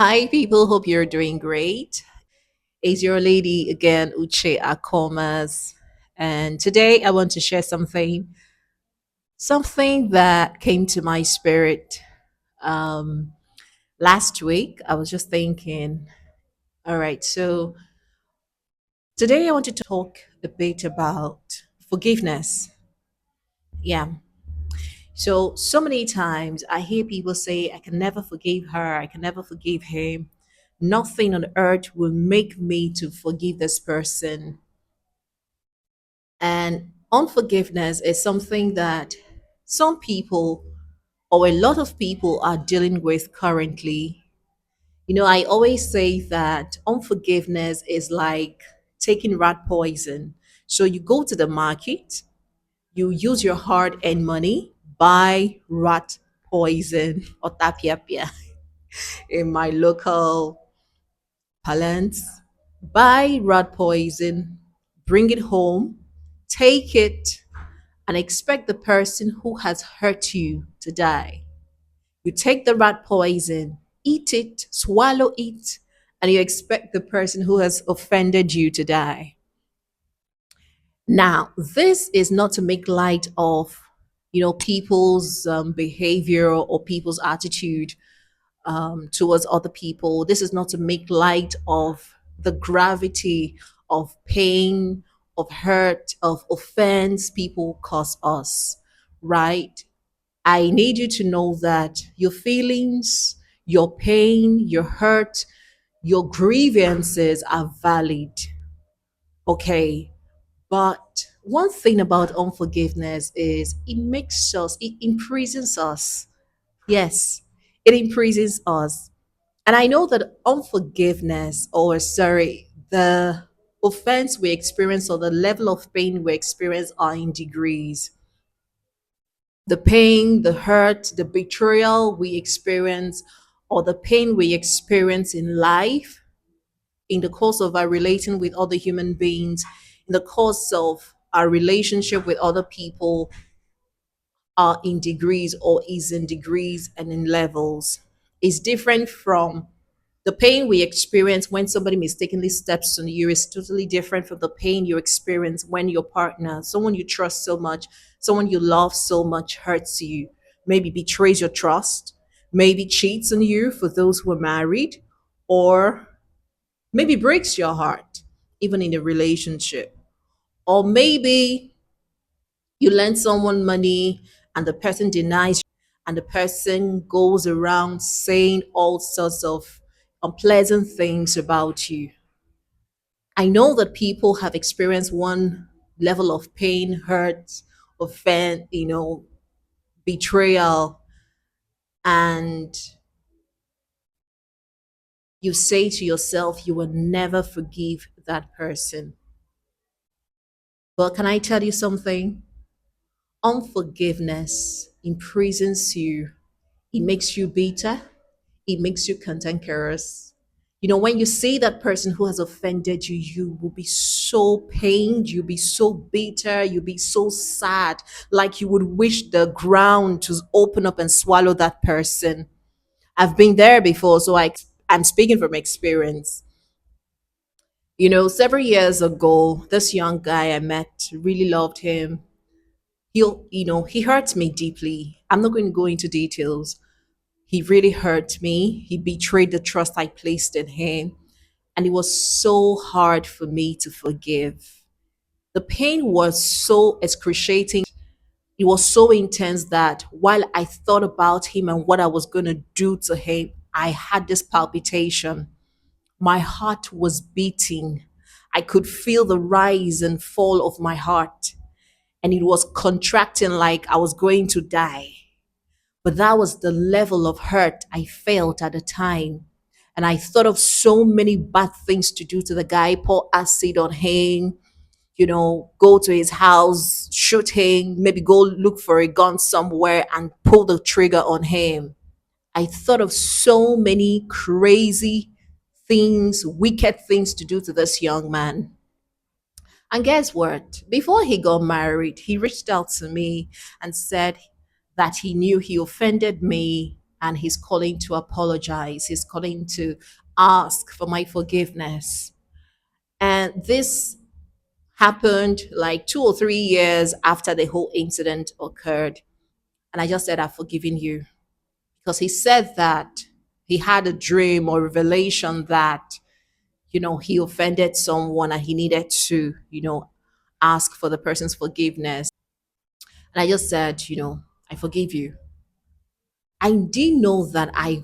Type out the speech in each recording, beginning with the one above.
Hi, people. Hope you're doing great. It's your lady again, Uche Akomas. And today I want to share something that came to my spirit. Um, Last week, I was just thinking, all right, so today I want to talk a bit about forgiveness. Yeah. So many times I hear people say, I can never forgive her, I can never forgive him. Nothing on earth will make me to forgive this person. And unforgiveness is something that some people or a lot of people are dealing with currently. I always say that unforgiveness is like taking rat poison. So you go to the market, you use your hard earned money, buy rat poison or tapiapia in my local parlance, buy rat poison, bring it home, take it, and expect the person who has hurt you to die. You take the rat poison, eat it, swallow it, and you expect the person who has offended you to die. Now, this is not to make light of, people's behavior or people's attitude towards other people. This is not to make light of the gravity of pain, of hurt, of offense people cause us, right? I need you to know that your feelings, your pain, your hurt, your grievances are valid, okay? But one thing about unforgiveness is it imprisons us. Yes, it imprisons us. And I know that unforgiveness, or sorry, the offense we experience or the level of pain we experience are in degrees. The pain, the hurt, the betrayal we experience, or the pain we experience in life, in the course of our relating with other human beings, in the course of our relationship with other people, are in degrees or is in degrees and in levels. Is different from the pain we experience when somebody mistakenly steps on you is totally different from the pain you experience when your partner, someone you trust so much, someone you love so much, hurts you, maybe betrays your trust, maybe cheats on you for those who are married, or maybe breaks your heart, even in a relationship. Or maybe you lend someone money and the person denies and the person goes around saying all sorts of unpleasant things about you. I know that people have experienced one level of pain, hurt, offense, betrayal, and you say to yourself, you will never forgive that person. But can I tell you something? Unforgiveness imprisons you. It makes you bitter. It makes you cantankerous. When you see that person who has offended you, you will be so pained, you'll be so bitter, you'll be so sad, like you would wish the ground to open up and swallow that person. I've been there before, so I'm speaking from experience. Several years ago, this young guy I met, really loved him. He hurt me deeply. I'm not going to go into details. He really hurt me. He betrayed the trust I placed in him. And it was so hard for me to forgive. The pain was so excruciating. It was so intense that while I thought about him and what I was going to do to him, I had this palpitation. My heart was beating. I could feel the rise and fall of my heart, and it was contracting like I was going to die. But that was the level of hurt I felt at the time. And I thought of so many bad things to do to the guy, pour acid on him, go to his house, shoot him, maybe go look for a gun somewhere and pull the trigger on him. I thought of so many crazy things, wicked things to do to this young man. And guess what? Before he got married, he reached out to me and said that he knew he offended me and he's calling to apologize. He's calling to ask for my forgiveness. And this happened like 2 or 3 years after the whole incident occurred. And I just said, I've forgiven you. Because he said that he had a dream or revelation that, he offended someone and he needed to, ask for the person's forgiveness. And I just said, I forgive you. I didn't know that I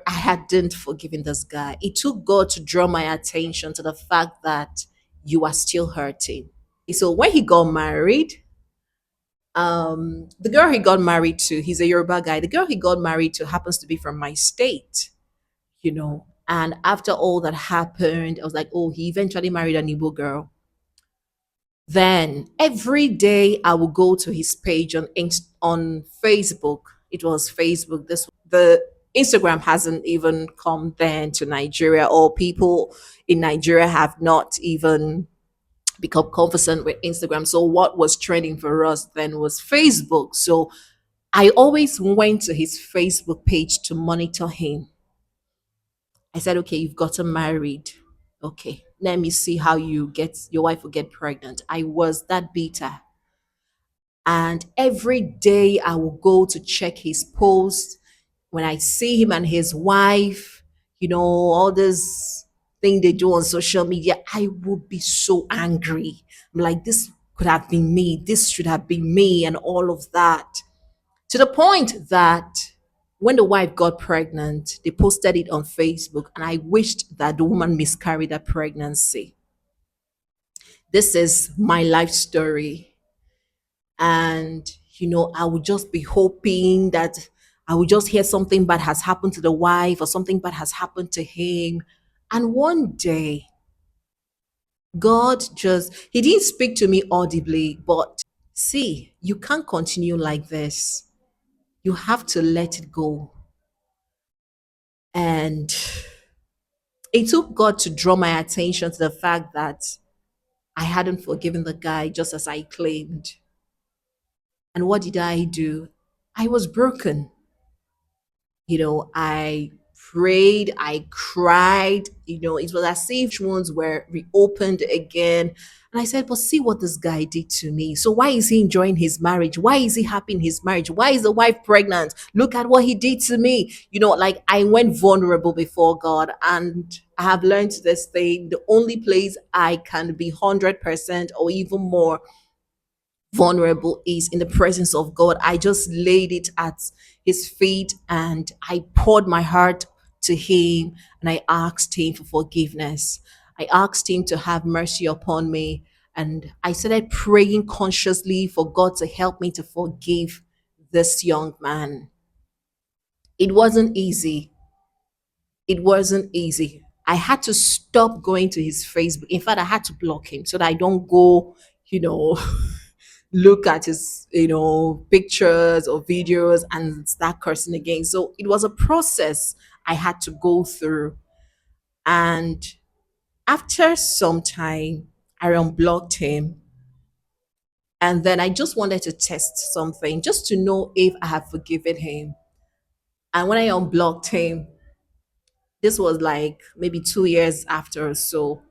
hadn't forgiven this guy. It took God to draw my attention to the fact that you are still hurting. So when he got married, the girl he got married to, he's a Yoruba guy. The girl he got married to happens to be from my state, And after all that happened, I was like, oh, he eventually married an Igbo girl. Then every day I would go to his page on Facebook. It was Facebook. The Instagram hasn't even come then to Nigeria, or people in Nigeria have not even become conversant with Instagram. So what was trending for us then was Facebook. So I always went to his Facebook page to monitor him. I said, okay, you've gotten married. Okay, let me see how your wife will get pregnant. I was that bitter. And every day I will go to check his post. When I see him and his wife, all this thing they do on social media, I would be so angry. I'm like, this could have been me. This should have been me, and all of that. To the point that when the wife got pregnant, they posted it on Facebook, and I wished that the woman miscarried that pregnancy. This is my life story. And, I would just be hoping that I would just hear something bad has happened to the wife or something bad has happened to him. And one day, he didn't speak to me audibly, but see, you can't continue like this. You have to let it go. And it took God to draw my attention to the fact that I hadn't forgiven the guy just as I claimed. And what did I do? I was broken. I prayed, I cried, it was as if wounds were reopened again. And I said, but see what this guy did to me. So why is he enjoying his marriage? Why is he happy in his marriage? Why is the wife pregnant? Look at what he did to me. Like I went vulnerable before God, and I have learned this thing. The only place I can be 100% or even more vulnerable is in the presence of God. I just laid it at his feet and I poured my heart to him, and I asked him for forgiveness. I asked him to have mercy upon me, and I started praying consciously for God to help me to forgive this young man. It wasn't easy. It wasn't easy. I had to stop going to his Facebook. In fact, I had to block him so that I don't go, you know, look at his, pictures or videos and start cursing again. So it was a process I had to go through. And after some time, I unblocked him. And then I just wanted to test something just to know if I have forgiven him. And when I unblocked him, this was like maybe 2 years after or so,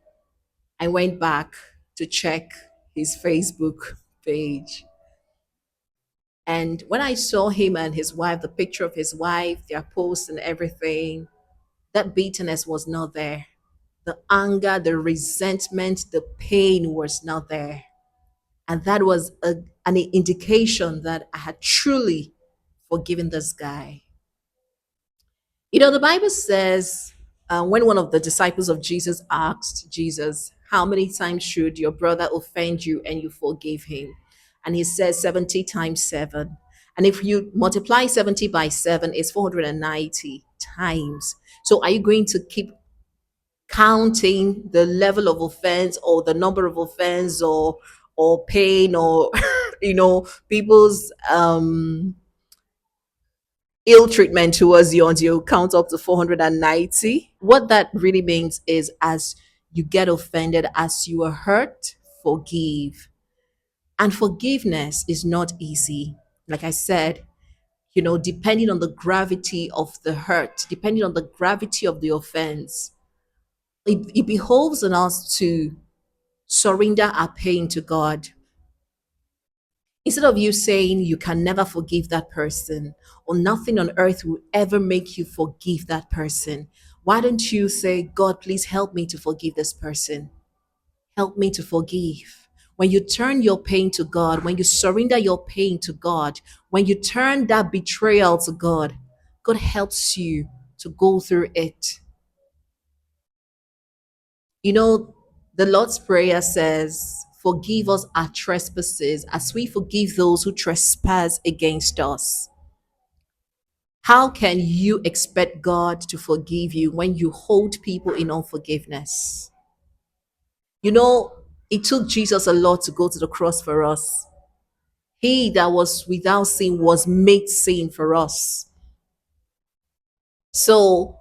I went back to check his Facebook page. And when I saw him and his wife, the picture of his wife, their posts and everything, that bitterness was not there. The anger, the resentment, the pain was not there. And that was an indication that I had truly forgiven this guy. The Bible says when one of the disciples of Jesus asked Jesus, how many times should your brother offend you and you forgive him? And he says 70 times 7. And if you multiply 70 by 7, it's 490 times. So are you going to keep counting the level of offense or the number of offense or pain or people's ill treatment towards you until you count up to 490? What that really means is as you get offended, as you are hurt, forgive. And forgiveness is not easy. Like I said, depending on the gravity of the hurt, depending on the gravity of the offense, it behoves on us to surrender our pain to God. Instead of you saying you can never forgive that person or nothing on earth will ever make you forgive that person, why don't you say, God, please help me to forgive this person? Help me to forgive. When you turn your pain to God, when you surrender your pain to God, when you turn that betrayal to God, God helps you to go through it. You know, the Lord's Prayer says, forgive us our trespasses as we forgive those who trespass against us. How can you expect God to forgive you when you hold people in unforgiveness? You know, it took Jesus a lot to go to the cross for us. He that was without sin was made sin for us. So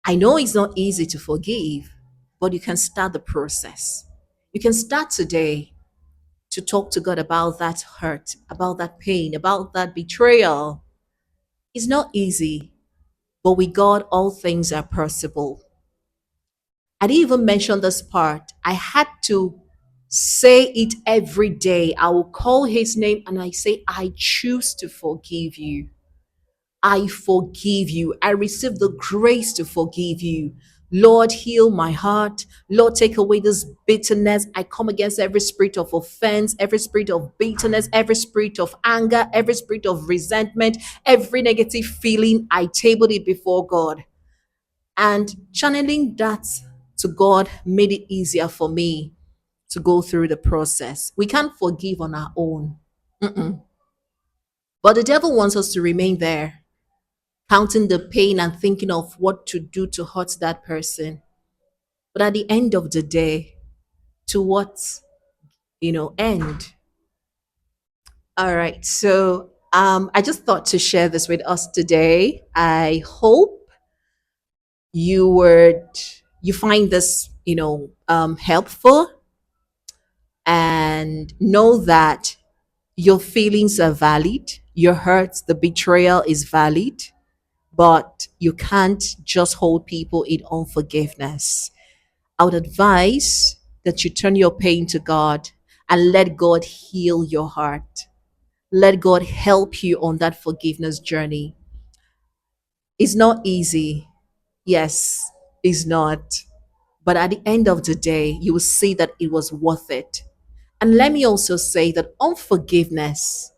I know it's not easy to forgive, but you can start the process. You can start today to talk to God about that hurt, about that pain, about that betrayal. It's not easy, but with God, all things are possible. I didn't even mention this part. I had to say it every day. I will call his name and I say, I choose to forgive you. I forgive you. I receive the grace to forgive you. Lord, heal my heart. Lord, take away this bitterness. I come against every spirit of offense, every spirit of bitterness, every spirit of anger, every spirit of resentment, every negative feeling. I tabled it before God. And channeling that to God made it easier for me to go through the process. We can't forgive on our own. Mm-mm. But the devil wants us to remain there, counting the pain and thinking of what to do to hurt that person. But at the end of the day, to what, end? All right. So I just thought to share this with us today. I hope you would you find this, helpful, and know that your feelings are valid. Your hurt, the betrayal is valid, but you can't just hold people in unforgiveness. I would advise that you turn your pain to God and let God heal your heart. Let God help you on that forgiveness journey. It's not easy. Yes, it's not. But at the end of the day, you will see that it was worth it. And let me also say that unforgiveness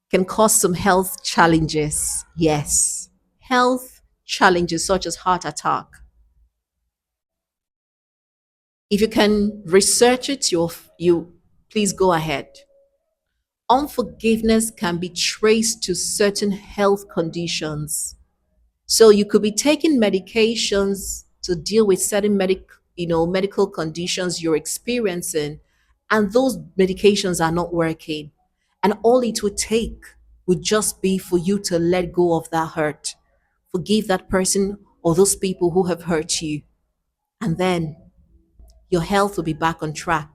can cause some health challenges. Yes, health challenges such as heart attack. If you can research it, you please go ahead. Unforgiveness can be traced to certain health conditions. So you could be taking medications to deal with certain medical conditions you're experiencing, and those medications are not working. And all it would take would just be for you to let go of that hurt, forgive that person or those people who have hurt you, and then your health will be back on track.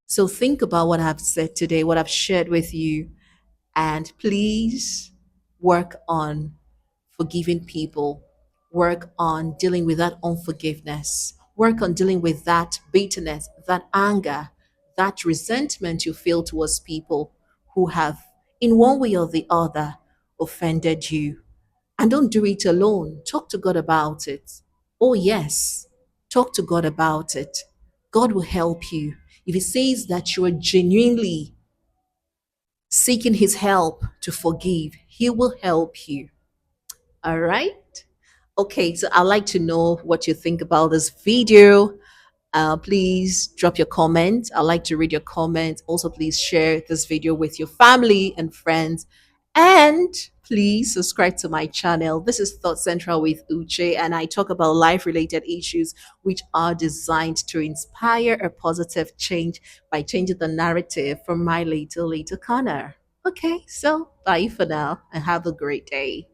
So think about what I've said today, what I've shared with you, and please work on forgiving people, work on dealing with that unforgiveness, work on dealing with that bitterness, that anger, that resentment you feel towards people who have, in one way or the other, offended you. And don't do it alone. Talk to God about it. Oh, yes, talk to God about it. God will help you. If He says that you are genuinely seeking His help to forgive, He will help you. All right. Okay, so I'd like to know what you think about this video. Please drop your comments. I'd like to read your comments. Also, please share this video with your family and friends. And please subscribe to my channel. This is Thought Central with Uche, and I talk about life related issues which are designed to inspire a positive change by changing the narrative from my little corner. Okay, so bye for now and have a great day.